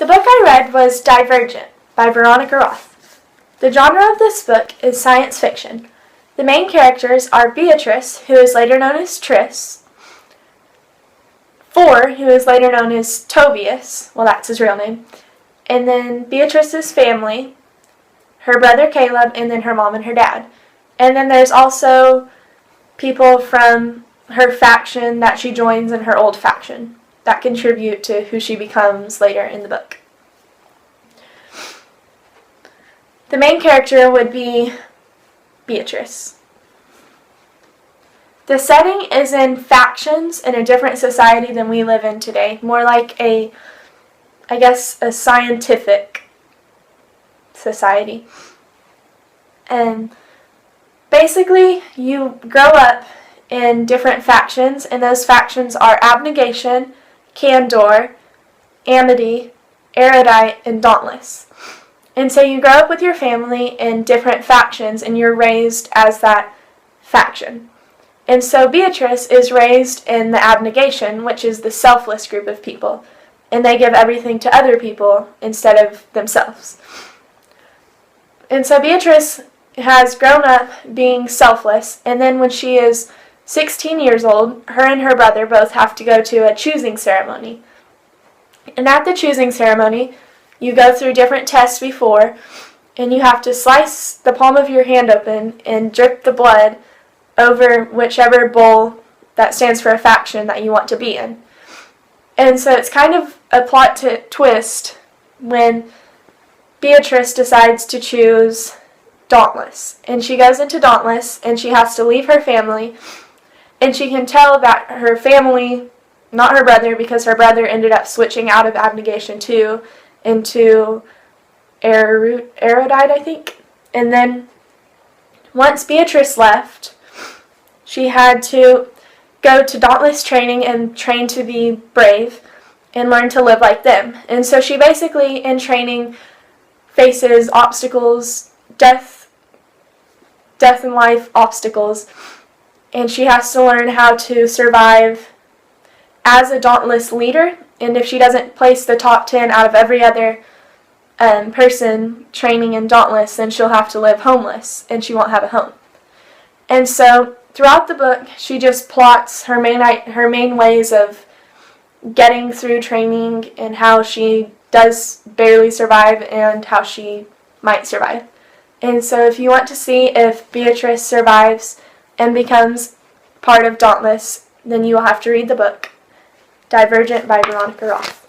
The book I read was Divergent by Veronica Roth. The genre of this book is science fiction. The main characters are Beatrice, who is later known as Triss, For, who is later known as Tobias, well that's his real name, and then Beatrice's family, her brother Caleb, and then her mom and her dad. And then there's also people from her faction that she joins in her old faction that contribute to who she becomes later in the book. The main character would be Beatrice. The setting is in factions in a different society than we live in today, more like a scientific society. And basically, you grow up in different factions, and those factions are Abnegation, Candor, Amity, Erudite, and Dauntless. And so you grow up with your family in different factions, and you're raised as that faction. And so Beatrice is raised in the Abnegation, which is the selfless group of people, and they give everything to other people instead of themselves. And so Beatrice has grown up being selfless, and then when she is 16 years old, her and her brother both have to go to a choosing ceremony. And at the choosing ceremony, you go through different tests before, and you have to slice the palm of your hand open and drip the blood over whichever bowl that stands for a faction that you want to be in. And so it's kind of a plot twist when Beatrice decides to choose Dauntless. And she goes into Dauntless, and she has to leave her family, and she can tell that her family, not her brother, because her brother ended up switching out of Abnegation too, into Erudite, I think. And then once Beatrice left, she had to go to Dauntless training and train to be brave and learn to live like them. And so she basically, in training, faces obstacles, death and life obstacles, and she has to learn how to survive as a Dauntless leader. And if she doesn't place the top 10 out of every other person training in Dauntless, then she'll have to live homeless, and she won't have a home. And so throughout the book, she just plots her main ways of getting through training and how she does barely survive and how she might survive. And so if you want to see if Beatrice survives and becomes part of Dauntless, then you will have to read the book Divergent by Veronica Roth.